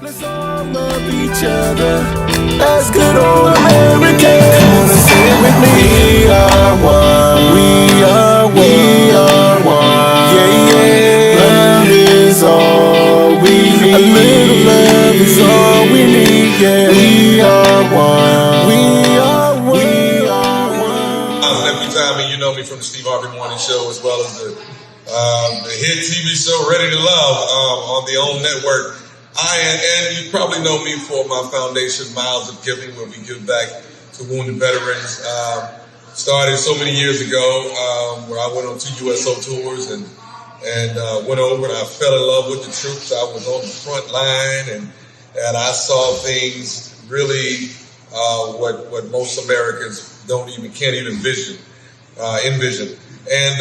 Let's all love each other as good old Americans. Say it with me. We are one. We are one. We are one. Yeah, yeah. Love is all we need. A little love is all we need. Yeah. We are one. We are one. We are one. I'm Nephew Tommy. You know me from the Steve Harvey Morning Show, as well as the hit TV show Ready to Love on the OWN network. And you probably know me for my foundation, Miles of Giving, where we give back to wounded veterans. Started so many years ago, where I went on 2 USO tours and went over and I fell in love with the troops. I was on the front line and I saw things really what most Americans can't even envision. And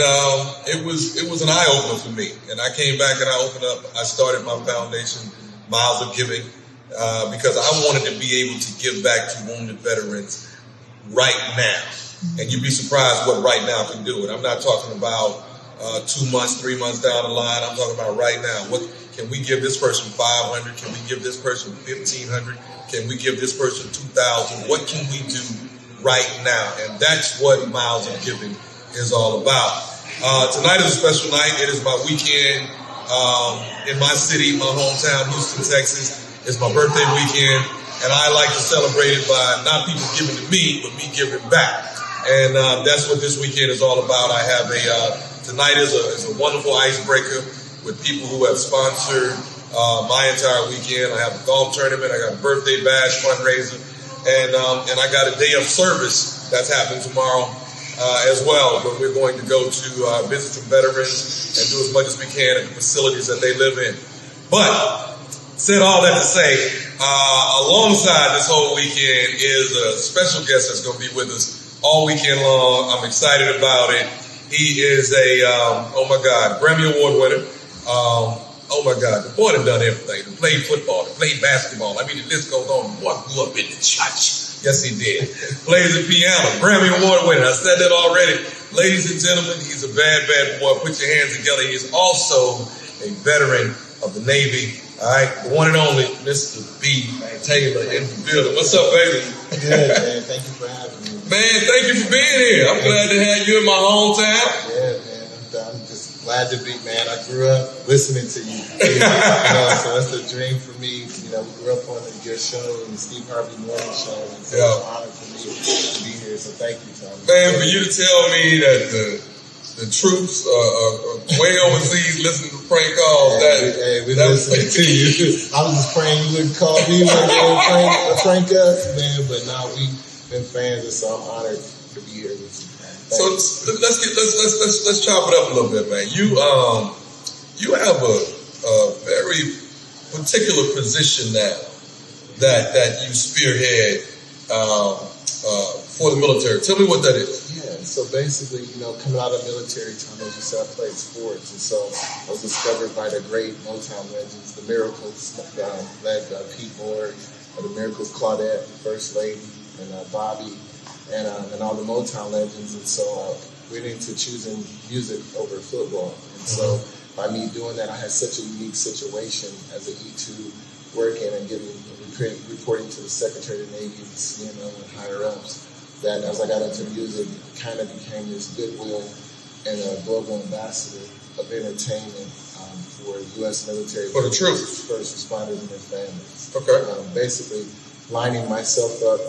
it was an eye opener for me. And I came back and I started my foundation, Miles of Giving, because I wanted to be able to give back to wounded veterans right now. And you'd be surprised what right now can do. And I'm not talking about 2 months, 3 months down the line. I'm talking about right now. What can we give this person? 500? Can we give this person 1,500? Can we give this person 2,000? What can we do right now? And that's what Miles of Giving is all about. Tonight is a special night. It is my weekend in my city, my hometown, Houston, Texas. It's my birthday weekend, and I like to celebrate it by not people giving to me, but me giving back. And that's what this weekend is all about. I have tonight is a wonderful icebreaker with people who have sponsored my entire weekend. I have a golf tournament. I got a birthday bash fundraiser, and I got a day of service that's happening tomorrow as well, where we're going to go to visit some veterans and do as much as we can at the facilities that they live in. But said all that to say, alongside this whole weekend is a special guest that's going to be with us all weekend long. I'm excited about it. He is oh my God, Grammy Award winner. Oh my God, the boy done everything. He played football, he played basketball. I mean, the list goes on. The boy grew up in the church. Yes, he did. Plays the piano, Grammy Award winner. I said that already. Ladies and gentlemen, he's a bad, bad boy. Put your hands together. He is also a veteran of the Navy. All right, the one and only Mr. B.Taylor in the building. What's up, baby? Good, man. Thank you for having me. Man, thank you for being here. I'm glad to have you in my hometown. Yeah, man. I'm just glad to be, man. I grew up listening to you. So that's a dream for me. We grew up on your show, the Steve Harvey Morning Show. And so it's an honor for me to be here. So thank you, Tommy. Man, for you to tell me that the troops are way overseas listening to prank calls. We're listening to you. I was just praying you wouldn't call me when you prank us, man. But now we've been fans, and so I'm honored to be here with you. So let's chop it up a little bit, man. You have a very particular position now that you spearhead for the military. Tell me what that is. Yeah, so basically, coming out of military time, as you said, I played sports, and so I was discovered by the great Motown legends, the Miracles, led by Pete Moore, the Miracles, Claudette, the First Lady, and Bobby, and all the Motown legends, and so went into choosing music over football, and so by me doing that, I had such a unique situation as an E2 working and reporting to the Secretary of the Navy, the CNO, and higher ups, that as I got into music, it kind of became this goodwill and a global ambassador of entertainment for U.S. military. For the troops. First responders and their families. Okay. Basically lining myself up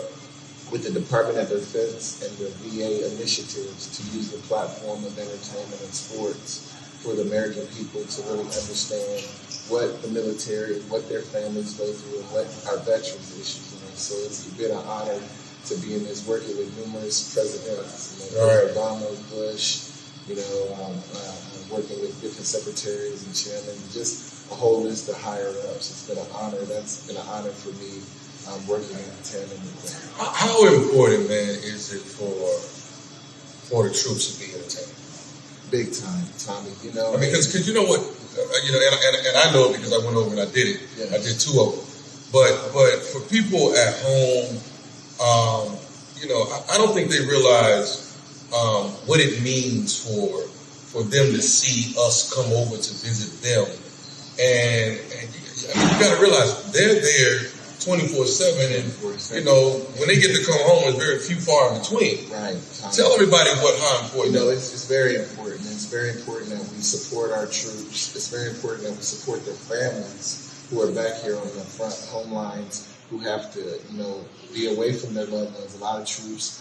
with the Department of Defense and the VA initiatives to use the platform of entertainment and sports for the American people to really understand what the military, what their families go through, and what our veterans' issues are. So it's been an honor to be in this, working with numerous presidents, Obama, Bush, working with different secretaries and chairmen, just a whole list of higher ups. It's been an honor. That's been an honor for me. Working in tandem with them. How important, man, is it for the troops to be entertained? Big time, Tommy. I mean, because you know what, and I know it because I went over and I did it. Yeah. I did 2 of them. But for people at home, I don't think they realize what it means for them to see us come over to visit them. And you got to realize they're there 24/7, and when they get to come home, it's very few far in between. Right. Tell everybody how important. It's very important. It's very important that we support our troops. It's very important that we support their families who are back here on the front home lines, who have to, be away from their loved ones. A lot of troops,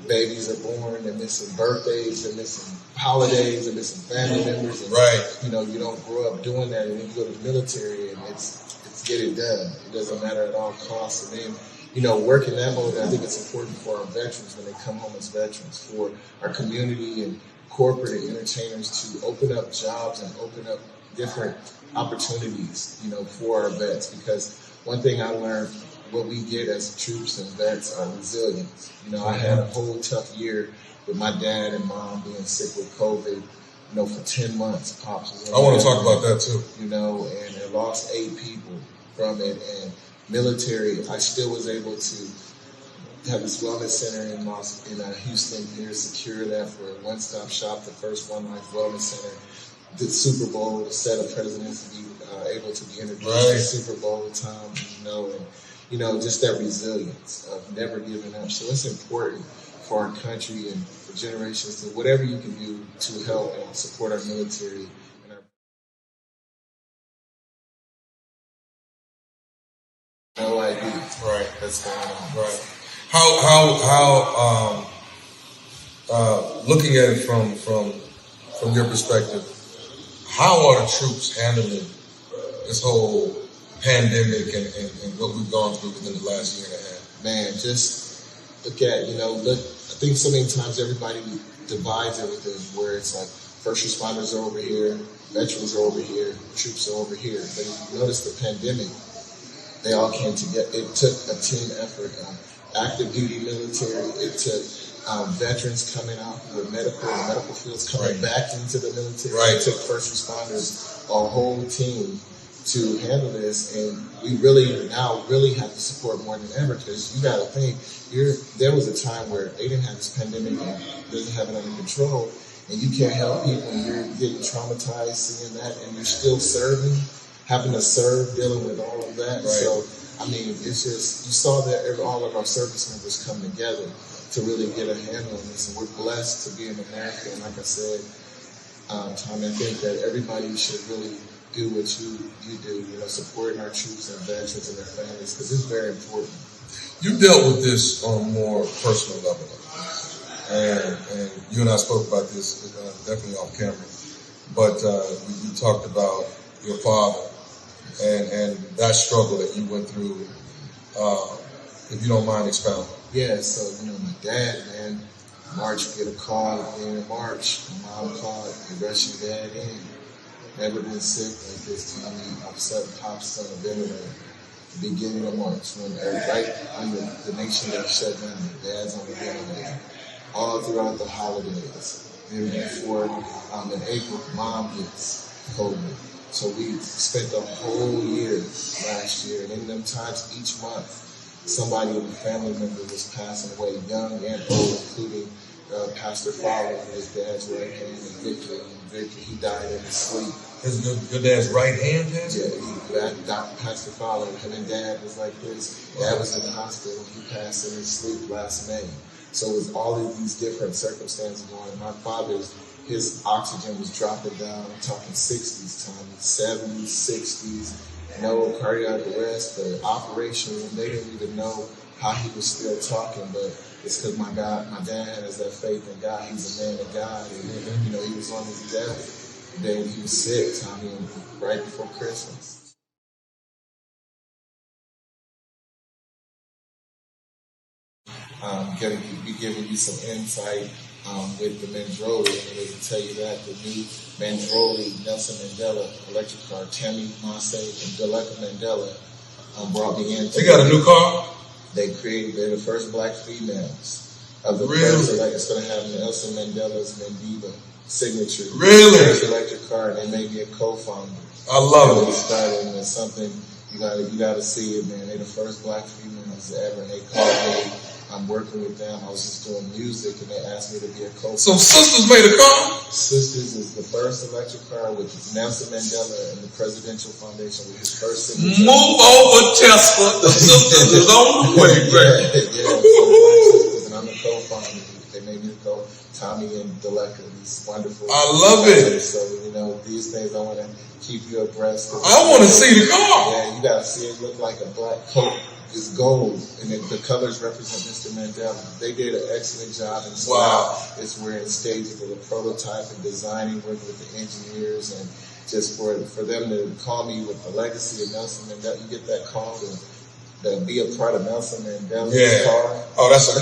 babies are born, they're missing birthdays, they're missing holidays, they're missing family members. And, right. You don't grow up doing that, and then you go to the military, and it's get it done. It doesn't matter at all costs. And then, working that mode, I think it's important for our veterans when they come home as veterans, for our community and corporate and entertainers to open up jobs and open up different opportunities, for our vets. Because one thing I learned, what we get as troops and vets are resilience. I had a whole tough year with my dad and mom being sick with COVID, for 10 months. Pops was I want to talk about that too. And I lost 8 people from it. And military, I still was able to have this wellness center in Houston here, secure that for a one-stop shop, the first One Life Wellness Center. The Super Bowl, the set of presidents to be able to be introduced to Super Bowl time, and just that resilience of never giving up. So it's important for our country and for generations to whatever you can do to help and support our military. No idea. Right. That's going on. Right. How looking at it from your perspective, how are the troops handling this whole pandemic and what we've gone through within the last year and a half? Man, just look at, I think so many times everybody divides everything where it's like first responders are over here, veterans are over here, troops are over here. But if you notice the pandemic, they all came together. It took a team effort. Active duty military, it took veterans coming out who were medical fields coming back into the military. Right. It took first responders, a whole team to handle this, and we really have to support more than ever, because you got to think, there was a time where they didn't have this pandemic and didn't have it under control, and you can't help people, and you're getting traumatized seeing that, and you're still serving, having to serve, dealing with all of that. Right. So, it's just, you saw that all of our service members come together to really get a handle on this, and we're blessed to be in America. And like I said, Tommy, I think that everybody should really do what you do, supporting our troops and veterans and their families, because it's very important. You dealt with this on a more personal level, and you and I spoke about this definitely off camera, but we talked about your father and that struggle that you went through, if you don't mind expounding. Yeah, so, my dad, man, March, get a call at the end of March. My mom called, they rushed your dad in. Never been sick like this time. Upset pops on a ventilator. The beginning of March, when right under the nation got shut down, dad's on the ventilator. All throughout the holidays. Then before, in April, mom gets COVID. So we spent the whole year last year, and in them times each month, somebody in the family member was passing away, young and old, including Pastor Fowler, his dad's right hand, and Victor. And Victor, he died in his sleep. Your dad's right hand passed? Yeah, Pastor Fowler, him and Dad was like this. Dad was in the hospital. He passed in his sleep last May. So it was all of these different circumstances going on. My father's, his oxygen was dropping down. I'm talking 60s time, 70s, 60s. No cardiac arrest, the operation, they didn't even know how he was still talking, but it's because my dad has that faith in God. He's a man of God, and he was on his death. Then he was sick, right before Christmas. Going to be giving you some insight with the Mandroli, and they can tell you that the new Mandroli Nelson Mandela electric car, Tammy Masse and Daleka Mandela brought me in. They got a new car? They're the first black females of the really? first electric. It's going to have Nelson Mandela's Mandiba signature. Really? First electric car, and they made me a co-founder. I love it. They started, and it's something you got to see it, man. They're the first black females ever, and they called me I'm working with them. I was just doing music, and they asked me to be a co-founder. So Sisters made a car? Sisters is the first electric car, which is Nelson Mandela and the Presidential Foundation with his first signature. Move over, Tesla. The Sisters is on the way, Greg. Yeah, so Sisters, and I'm the co-founder. They made me the Tommy and Delecca, these wonderful. I love it. So, these things I want to keep you abreast of. I want to see the car. Yeah, you got to see it look like a black coat. It's gold, and the colors represent Mr. Mandela. They did an excellent job in style. Wow. We're in stages of the prototype and designing, working with the engineers, and just for them to call me with the legacy of Nelson Mandela, you get that call to be a part of Nelson Mandela's car. Oh, that's an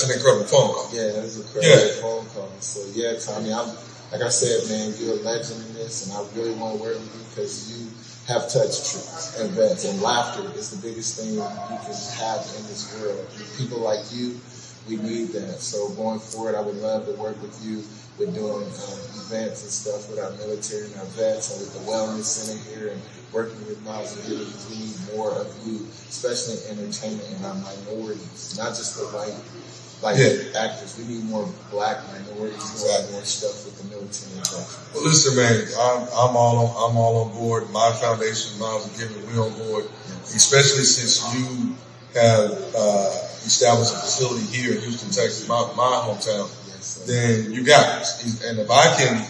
incredible phone call. Yeah, that's a incredible phone call. So yeah, Tommy, like I said, man, you're a legend in this, and I really want to work with you because you have touched truths and vets, and laughter is the biggest thing you can have in this world. People like you, we need that. So going forward, I would love to work with you with doing events and stuff with our military and our vets, and with the wellness center here, and working with Miles and Giving, because we need more of you, especially in entertainment and our minorities, not just the white actors. We need more black minorities, more stuff with the military and vets. Well, listen, man, I'm all on board. My foundation, Miles and Giving, we're on board, especially since you have established a facility here in Houston, Texas, my hometown. Then you got this. And if I can,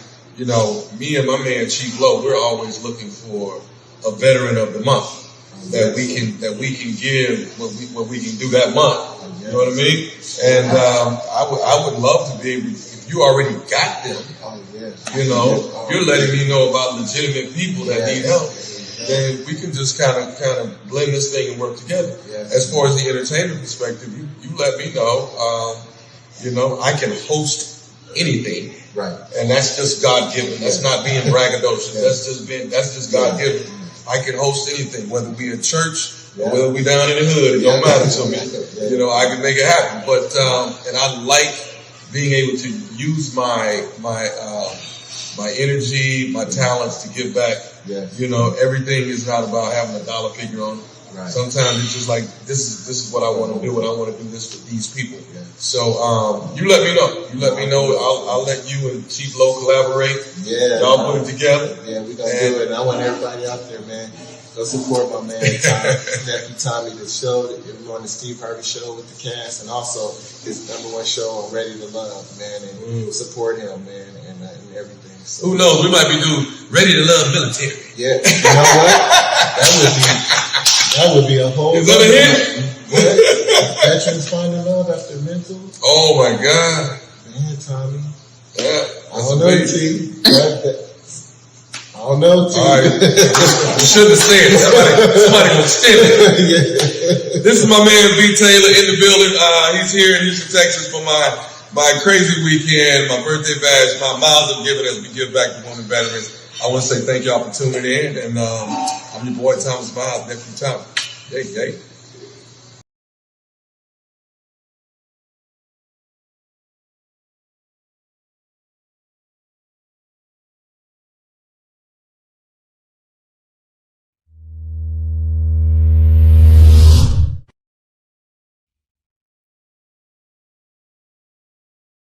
me and my man Chief Lowe, we're always looking for a veteran of the month that we can give what we can do that month. You know what I mean? And I would love to be able. If you already got them, you're letting me know about legitimate people that need help. Then we can just kind of blend this thing and work together. As far as the entertainment perspective, you let me know. I can host anything, right? And that's just God given. That's not being braggadocious. That's just God given. I can host anything, whether we at church or whether we down in the hood. It don't matter to me. I can make it happen. But and I like being able to use my energy, my talents to give back. Everything is not about having a dollar figure on it. Right. Sometimes it's just like this is what I want to do, and I want to do this for these people. So you let me know. I'll let you and Chief Lowe collaborate. Yeah, y'all put it together. Yeah, we're gonna do it. And I want everybody out there, man, go support my man Nephew Tommy, the show. We're on the Steve Harvey show with the cast, and also his #1 show on Ready to Love, man, and support him, man, and everything. So, who knows? We might be doing Ready to Love military. Yeah, you know what? That would be a whole. Is that a hit? Veterans finding love after mental. Oh my God, man, Tommy. Yeah, I don't know, T. I don't know, T. All right, you shouldn't have said it. Somebody was stealing. This is my man B.Taylor in the building. He's here in Houston, Texas for my crazy weekend, my birthday bash, my Miles of Giving as we give back to women veterans. I want to say thank y'all for tuning in, and I'm your boy Thomas Miles, Nephew Tommy. Yay, yay.